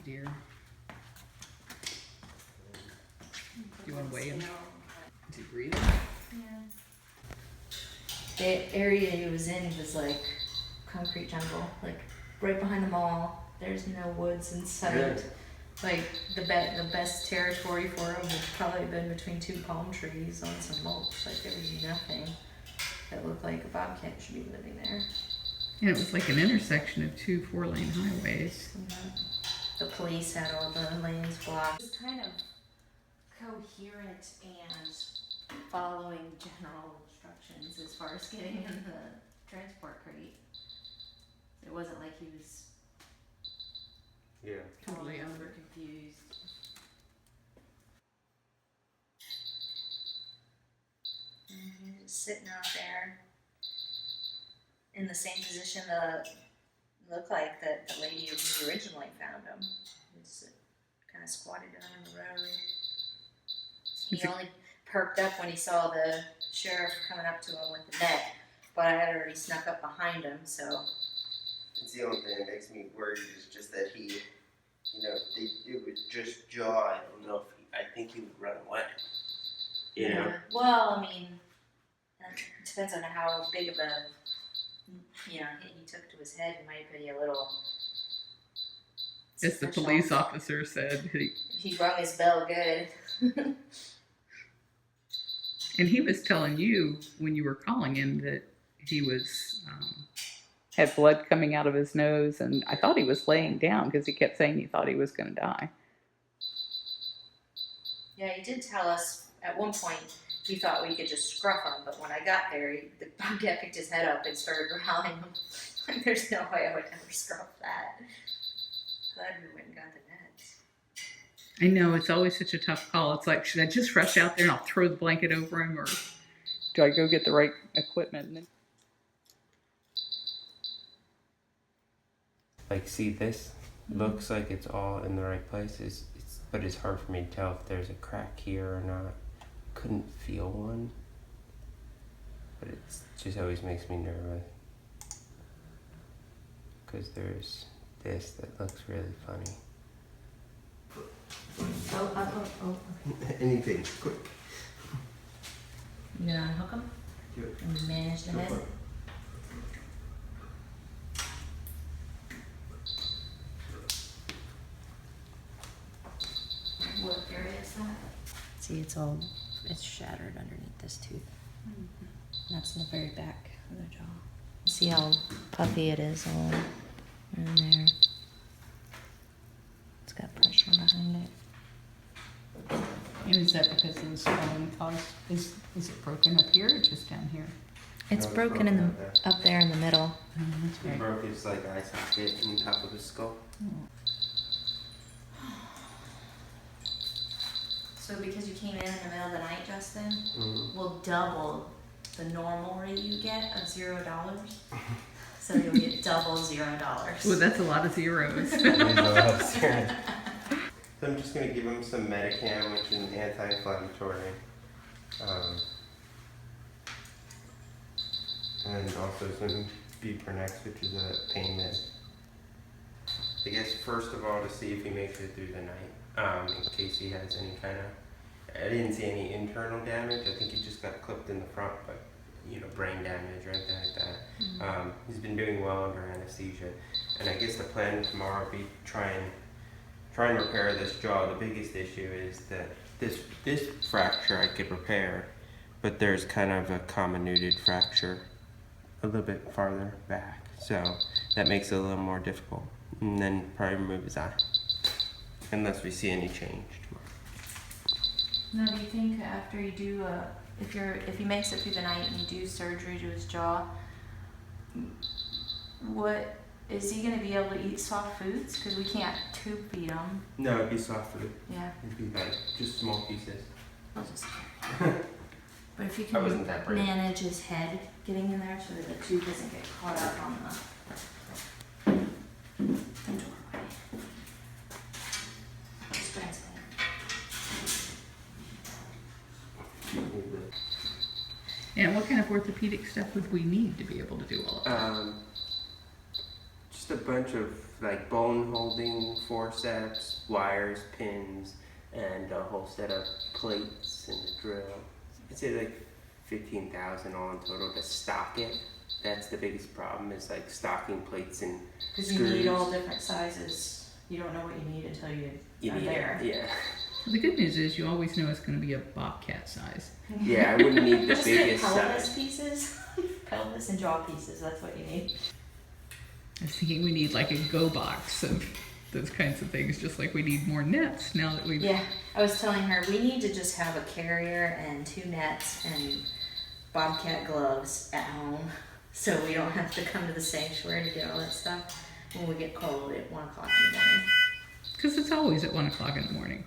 deer. Do you want to weigh him? Is he breathing? Yeah. The area he was in was like concrete jungle, like right behind the mall. There's no woods in sight. Yeah. Like the best territory for him would probably have been between two palm trees on some mulch. Like there was nothing that looked like a bobcat should be living there. And it was like an intersection of two 4-lane highways. The police had all the lanes blocked. It was kind of coherent and following general instructions as far as getting in the transport crate. It wasn't like he was Totally out of over it. confused. And he was just sitting out there in the same position that looked like that the lady who originally found him. He was kind of squatted down on the road. He only perked up when he saw the sheriff coming up to him with the net, but I had already snuck up behind him, so. It's the only thing that makes me worried is just that he, you know, it would just jaw. I don't know if I think he would run away. You know? Well, I mean, it depends on how big of a, hit he took to his head. It might be a little. As the police officer said, He rung his bell good. and he was telling you when you were calling him that he was had blood coming out of his nose, and I thought he was laying down because he kept saying he thought he was going to die. Yeah, he did tell us at one point he thought we could just scruff him, but when I got there, the bobcat picked his head up and started growling. Like, there's no way I would ever scruff that. Glad we went and got the nets. I know, it's always such a tough call. It's like, should I just rush out there and I'll throw the blanket over him, or do I go get the right equipment? Like, see, this looks like it's all in the right place, but it's hard for me to tell if there's a crack here or not. Couldn't feel one, but it just always makes me nervous because there's this that looks really funny. Oh. Anything, quick. You gonna unhook him? Yep. And manage the head? What area is that? See, it's shattered underneath this tooth. That's in the very back of the jaw. See how puffy it is all in there. It's got pressure behind it. And is that because of the swelling caused? Is it broken up here or just down here? It's No, broken in broken the up there in the middle. That's He broke his like eye socket in the top of his skull. So because you came in the middle of the night, Justin, we'll double the normal rate you get of $0. So you'll get double $0. Well, that's a lot of zeros. So I'm just gonna give him some Medicam, which is an anti-inflammatory, and also some Buprenex, which is a pain med. I guess first of all to see if he makes it through the night, in case he has any kind of. I didn't see any internal damage. I think he just got clipped in the front, but brain damage or anything like that. He's been doing well under anesthesia, and I guess the plan tomorrow will be try and repair this jaw. The biggest issue is that this fracture I could repair, but there's kind of a comminuted fracture a little bit farther back, so that makes it a little more difficult. And then probably remove his eye, unless we see any change tomorrow. Now, do you think after you do, if he makes it through the night and you do surgery to his jaw, what is he going to be able to eat soft foods? Because we can't tube feed him. No, it'd be soft food. Yeah. It'd be like just small pieces. But if you I wasn't can that brave. manage his head getting in there so that the tube doesn't get caught up on the doorway. Just transplant. And what kind of orthopedic stuff would we need to be able to do all of that? Just a bunch of like bone holding forceps, wires, pins, and a whole set of plates and a drill. I'd say like 15,000 all in total to stock it. That's the biggest problem, is like stocking plates and Because you need all different sizes. You don't know what you need until you are need there. it. Yeah. The good news is you always know it's going to be a Bobcat size. Yeah, I wouldn't need the Just get biggest pelvis size. pieces. Pelvis and jaw pieces, that's what you need. I was thinking we need like a go box of those kinds of things, just like we need more nets now that we've. Yeah, I was telling her we need to just have a carrier and 2 nets and Bobcat gloves at home, so we don't have to come to the sanctuary to get all that stuff when we get cold at 1 o'clock in the morning. Because it's always at 1 o'clock in the morning.